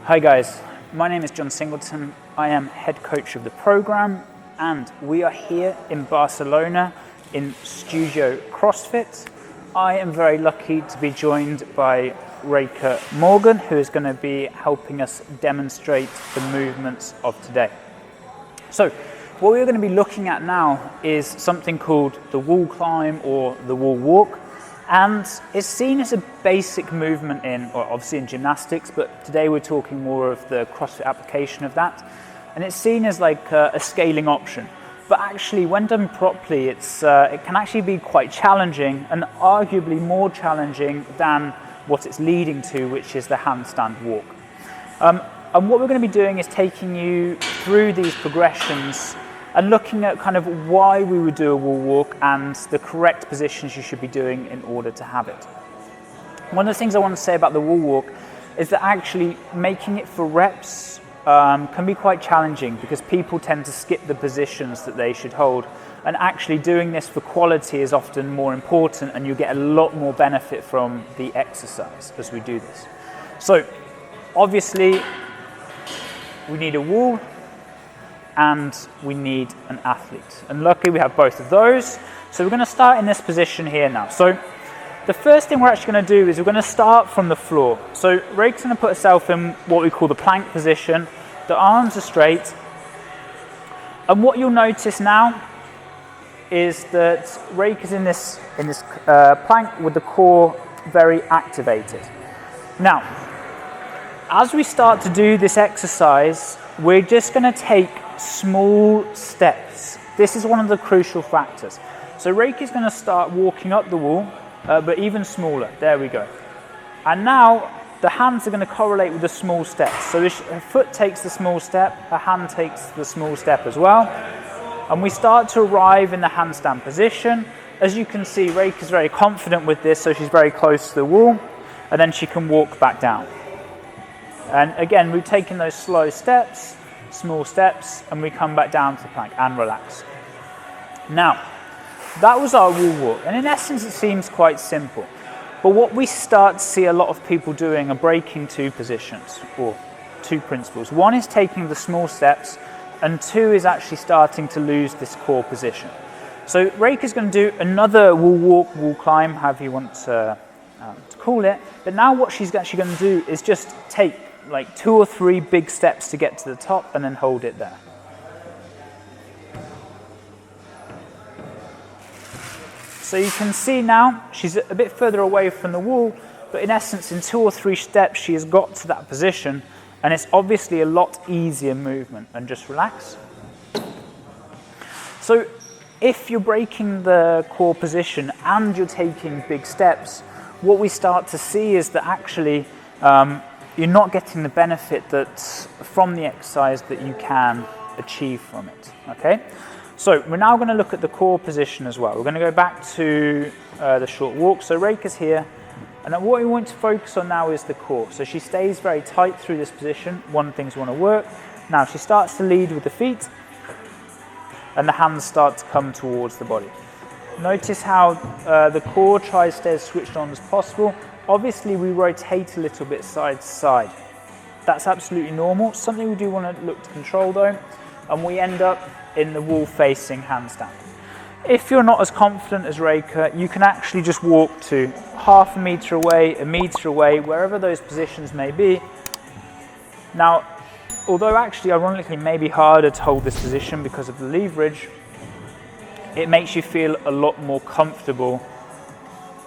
Hi guys, my name is John Singleton. I am head coach of the program and we are here in Barcelona in Studio CrossFit. I am very lucky to be joined by Reka Morgan, who is going to be helping us demonstrate the movements of today. So what we're going to be looking at now is something called the wall climb or the wall walk. And it's seen as a basic movement obviously in gymnastics, but today we're talking more of the CrossFit application of that. And it's seen as like a scaling option. But actually, when done properly, it can actually be quite challenging and arguably more challenging than what it's leading to, which is the handstand walk. And what we're going to be doing is taking you through these progressions and looking at kind of why we would do a wall walk and the correct positions you should be doing in order to have it. One of the things I want to say about the wall walk is that actually making it for reps can be quite challenging because people tend to skip the positions that they should hold, and actually doing this for quality is often more important and you get a lot more benefit from the exercise as we do this. So obviously we need a wall and we need an athlete. And luckily we have both of those. So we're going to start in this position here now. So the first thing we're actually going to do is we're going to start from the floor. So Reka's going to put herself in what we call the plank position. The arms are straight. And what you'll notice now is that Reka's in this plank with the core very activated. Now, as we start to do this exercise, we're just going to take small steps. This is one of the crucial factors. So Reka's going to start walking up the wall, but even smaller. There we go. And now the hands are going to correlate with the small steps. So her foot takes the small step, her hand takes the small step as well. And we start to arrive in the handstand position. As you can see, Reka's very confident with this, so she's very close to the wall, and then she can walk back down. And again, we're taking those slow steps, small steps, and we come back down to the plank and relax. Now, that was our wall walk, and in essence it seems quite simple. But what we start to see a lot of people doing are breaking two positions, or two principles. One is taking the small steps, and two is actually starting to lose this core position. So Reka's going to do another wall walk, wall climb, however you want to call it. But now what she's actually going to do is just take like 2 or 3 big steps to get to the top and then hold it there. So you can see now she's a bit further away from the wall, but in essence in 2 or 3 steps she has got to that position, and it's obviously a lot easier movement. And just relax. So if you're breaking the core position and you're taking big steps, what we start to see is that actually you're not getting the benefit from the exercise that you can achieve from it, okay? So we're now going to look at the core position as well. We're going to go back to the short walk. So Reka's here, and what we want to focus on now is the core. So she stays very tight through this position. One thing's want to work. Now she starts to lead with the feet, and the hands start to come towards the body. Notice how the core tries to stay as switched on as possible. Obviously, we rotate a little bit side to side. That's absolutely normal. Something we do want to look to control though, and we end up in the wall-facing handstand. If you're not as confident as Reka, you can actually just walk to half a meter away, a meter away, wherever those positions may be. Now, although actually, ironically, it may be harder to hold this position because of the leverage, it makes you feel a lot more comfortable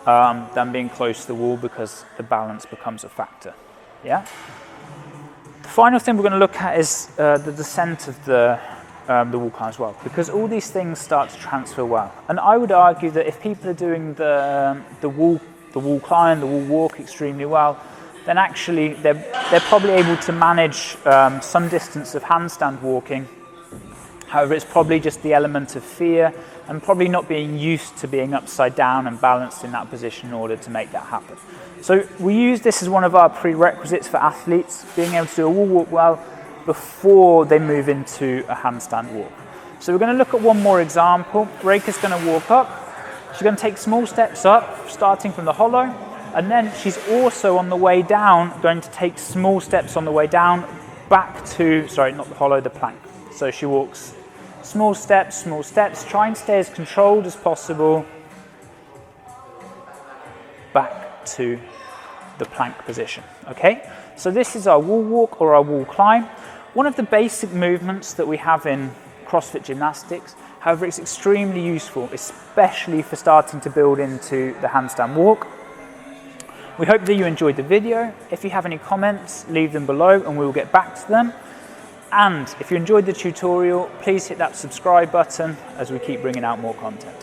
than being close to the wall because the balance becomes a factor. Yeah. The final thing we're going to look at is the descent of the wall climb as well, because all these things start to transfer well. And I would argue that if people are doing the wall climb, the wall walk extremely well, then actually they're probably able to manage some distance of handstand walking. However, it's probably just the element of fear and probably not being used to being upside down and balanced in that position in order to make that happen. So we use this as one of our prerequisites for athletes, being able to do a wall walk well before they move into a handstand walk. So we're going to look at one more example. Reka's going to walk up. She's going to take small steps up, starting from the hollow, And then she's also on the way down going to take small steps on the way down back to, sorry, not the hollow, the plank. So she walks small steps, try and stay as controlled as possible back to the plank position, okay? So this is our wall walk or our wall climb. One of the basic movements that we have in CrossFit gymnastics. However, it's extremely useful, especially for starting to build into the handstand walk. We hope that you enjoyed the video. If you have any comments, leave them below and we will get back to them. And if you enjoyed the tutorial, please hit that subscribe button as we keep bringing out more content.